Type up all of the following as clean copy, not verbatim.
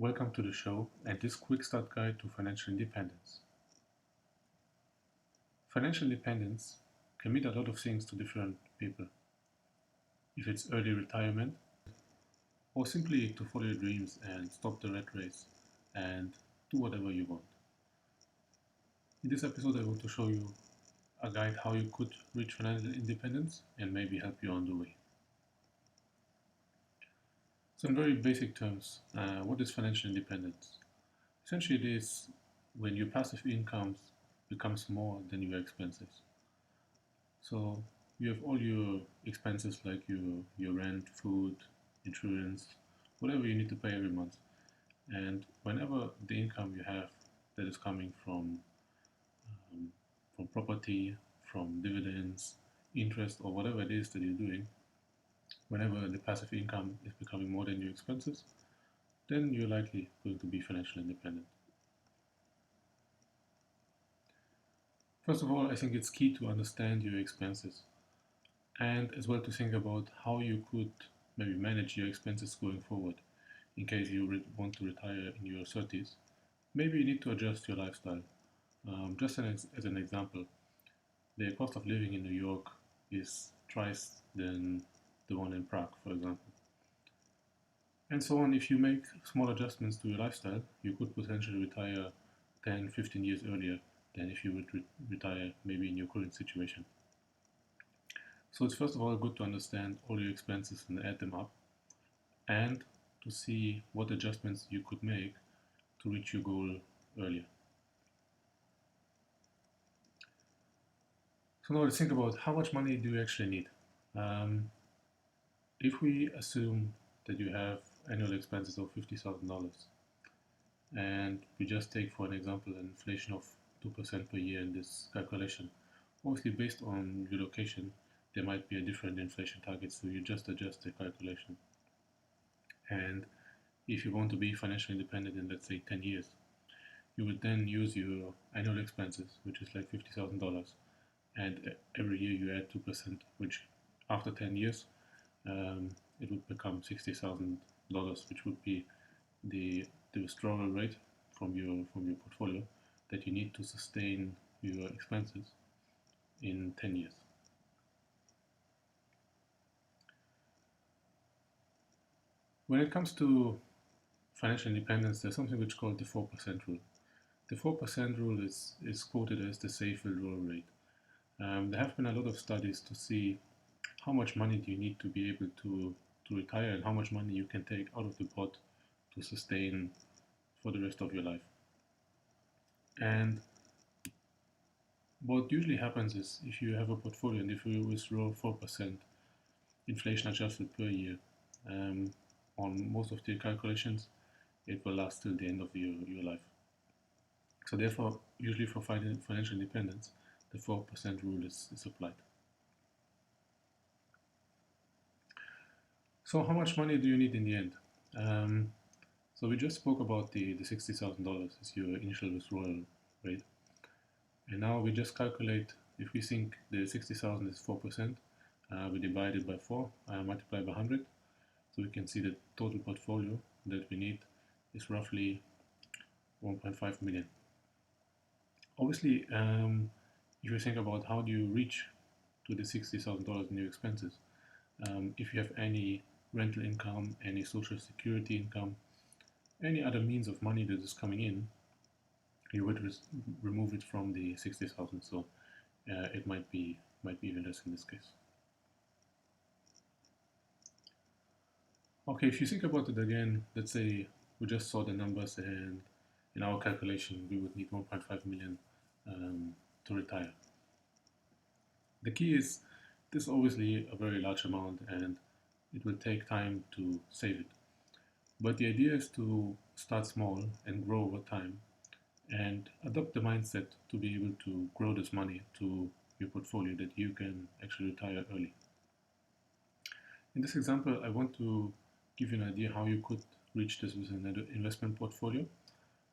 Welcome to the show and this quick start guide to financial independence. Financial independence can mean a lot of things to different people. If it's early retirement, or simply to follow your dreams and stop the rat race and do whatever you want. In this episode, I want to show you a guide how you could reach financial independence and maybe help you on the way. So, in very basic terms, what is financial independence? Essentially, it is when your passive income becomes more than your expenses. So you have all your expenses like your rent, food, insurance, whatever you need to pay every month. And whenever the income you have that is coming from property, from dividends, interest, or whatever it is that you're doing, whenever the passive income is becoming more than your expenses, then you're likely going to be financially independent. First of all, I think it's key to understand your expenses and as well to think about how you could maybe manage your expenses going forward in case you want to retire in your 30s. Maybe you need to adjust your lifestyle. Just as an example, the cost of living in New York is twice than the one in Prague, for example. And so on, if you make small adjustments to your lifestyle, you could potentially retire 10, 15 years earlier than if you would retire maybe in your current situation. So it's first of all good to understand all your expenses and add them up and to see what adjustments you could make to reach your goal earlier. So now let's think about how much money do you actually need. If we assume that you have annual expenses of $50,000 and we just take for an example an inflation of 2% per year in this calculation, obviously based on your location there might be a different inflation target, so you just adjust the calculation. And if you want to be financially independent in, let's say, 10 years, you would then use your annual expenses, which is like $50,000, and every year you add 2%, which after 10 years, it would become $60,000, which would be the withdrawal rate from your portfolio that you need to sustain your expenses in 10 years. When it comes to financial independence, there's something which is called the 4% rule. The 4% rule is quoted as the safe withdrawal rate. There have been a lot of studies to see how much money do you need to be able to retire and how much money you can take out of the pot to sustain for the rest of your life. And what usually happens is if you have a portfolio and if you withdraw 4% inflation adjusted per year, on most of the calculations, it will last till the end of your life. So therefore, usually for financial independence, the 4% rule is applied. So how much money do you need in the end? So we just spoke about the $60,000 as your initial withdrawal rate. And now we just calculate, if we think the 60,000 is 4%, we divide it by 4, multiply by 100. So we can see the total portfolio that we need is roughly 1.5 million. Obviously, if you think about how do you reach to the $60,000 in your expenses, if you have any rental income, any social security income, any other means of money that is coming in, you would remove it from the 60,000. So it might be even less in this case. Okay, if you think about it again, let's say we just saw the numbers and in our calculation we would need 1.5 million to retire. The key is this is obviously a very large amount and it will take time to save it. But the idea is to start small and grow over time and adopt the mindset to be able to grow this money to your portfolio that you can actually retire early. In this example, I want to give you an idea how you could reach this with an investment portfolio.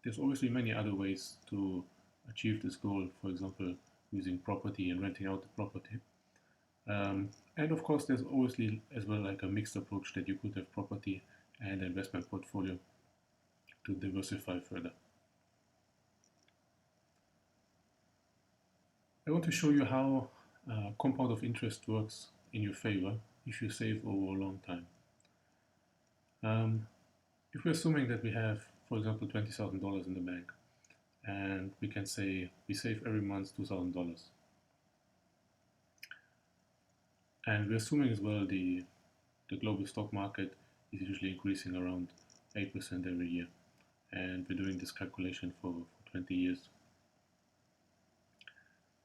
There's obviously many other ways to achieve this goal, for example, using property and renting out the property. And of course, there's obviously as well like a mixed approach that you could have property and investment portfolio. to diversify further. I want to show you how compound of interest works in your favor if you save over a long time. If we're assuming that we have, for example, $20,000 in the bank, and we can say we save every month $2,000, and we're assuming as well the global stock market is usually increasing around 8% every year, and we're doing this calculation for 20 years,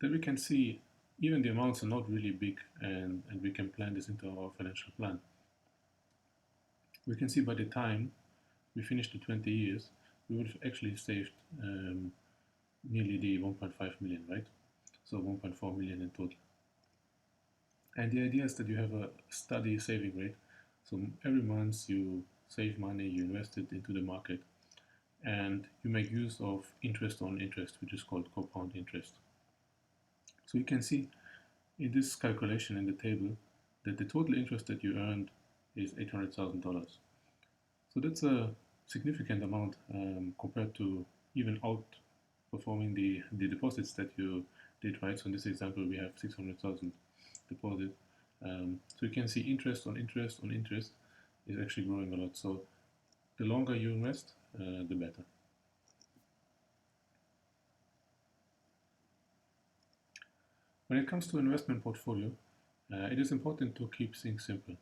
then we can see even the amounts are not really big, and we can plan this into our financial plan. We can see by the time we finish the 20 years, we would have actually saved nearly the 1.5 million, right? So 1.4 million in total. And the idea is that you have a steady saving rate. So every month you save money, you invest it into the market, and you make use of interest on interest, which is called compound interest. So you can see in this calculation in the table that the total interest that you earned is $800,000. So that's a significant amount compared to even outperforming the deposits that you did, right? So in this example, we have 600,000 deposit. So you can see interest on interest on interest is actually growing a lot. So the longer you invest, the better. When it comes to investment portfolio, it is important to keep things simple.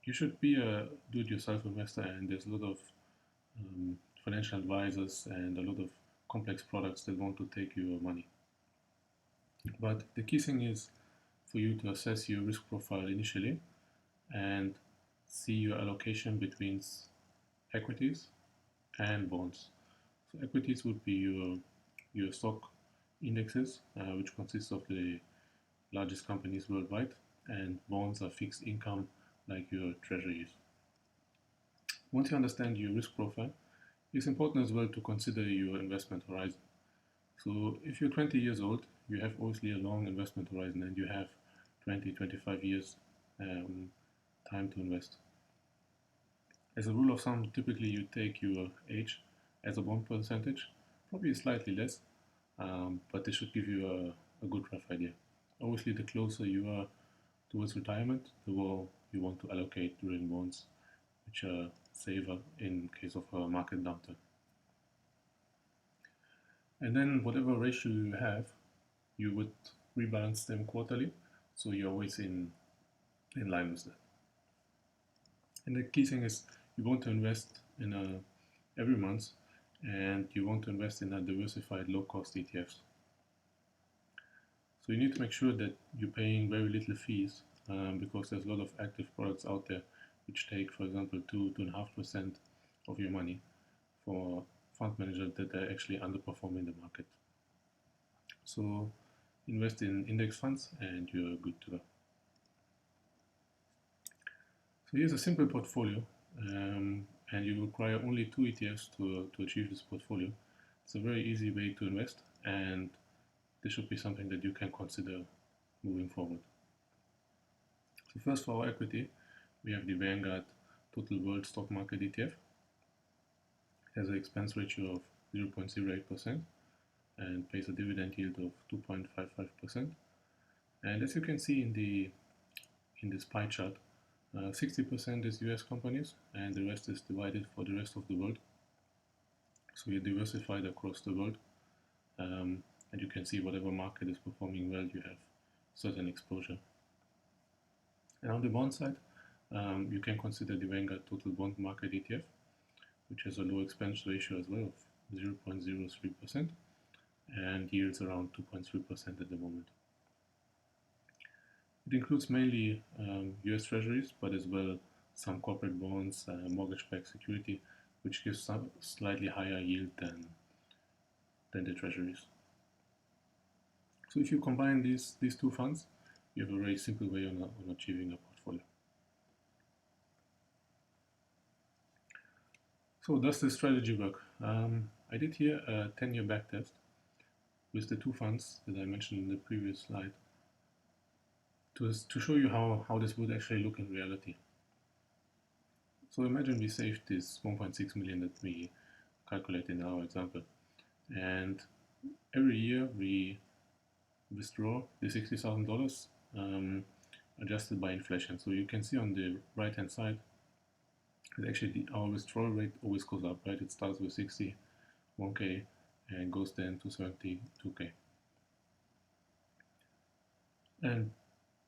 You should be a do-it-yourself investor, and there's a lot of financial advisors and a lot of complex products that want to take your money. But the key thing is for you to assess your risk profile initially and see your allocation between equities and bonds. So equities would be your stock indexes, which consists of the largest companies worldwide, and bonds are fixed income like your treasuries. Once you understand your risk profile, it's important as well to consider your investment horizon. So if you're 20 years old, you have obviously a long investment horizon and you have 20-25 years time to invest. As a rule of thumb, typically you take your age as a bond percentage, probably slightly less, but this should give you a good rough idea. Obviously, the closer you are towards retirement, the more you want to allocate during bonds, which are safer in case of a market downturn. And then whatever ratio you have, you would rebalance them quarterly, so you're always in line with that. And the key thing is you want to invest in every month, and you want to invest in a diversified low-cost ETFs. So you need to make sure that you're paying very little fees, because there's a lot of active products out there which take, for example, 2.5% of your money for fund managers that are actually underperforming the market. So invest in index funds and you're good to go. So here's a simple portfolio, and you require only 2 ETFs to achieve this portfolio. It's a very easy way to invest, and this should be something that you can consider moving forward. So first, for our equity, we have the Vanguard Total World Stock Market ETF. It has an expense ratio of 0.08% and pays a dividend yield of 2.55%. And as you can see in this pie chart, 60% is US companies and the rest is divided for the rest of the world. So you're diversified across the world, and you can see whatever market is performing well, you have certain exposure. And on the bond side, you can consider the Vanguard Total Bond Market ETF, which has a low expense ratio as well of 0.03% and yields around 2.3% at the moment. It includes mainly US Treasuries, but as well some corporate bonds, mortgage-backed security, which gives some slightly higher yield than the Treasuries. So if you combine these two funds, you have a very simple way on achieving a portfolio. So does this strategy work? I did here a 10-year backtest with the 2 funds that I mentioned in the previous slide to show you how this would actually look in reality. So imagine we saved this 1.6 million that we calculated in our example, and every year we withdraw the $60,000 adjusted by inflation. So you can see on the right hand side that actually our withdrawal rate always goes up, right? It starts with 61k and goes then to 72k. And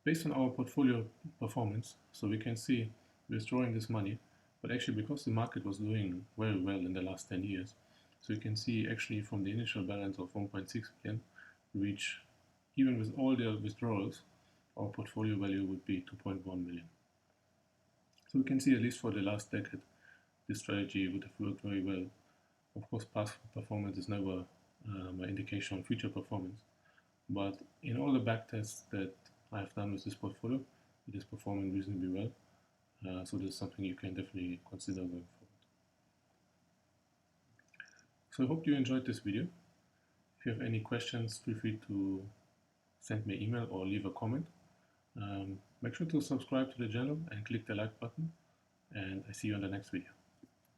based on our portfolio performance, so we can see withdrawing this money, but actually because the market was doing very well in the last 10 years, so you can see actually from the initial balance of 1.6 million, reach, even with all the withdrawals, our portfolio value would be 2.1 million. So we can see at least for the last decade, this strategy would have worked very well. Of course, past performance is never an indication of future performance, but in all the back tests that I've done with this portfolio, it is performing reasonably well. So this is something you can definitely consider going forward. So I hope you enjoyed this video. If you have any questions, feel free to send me an email or leave a comment. Make sure to subscribe to the channel and click the like button, and I see you on the next video.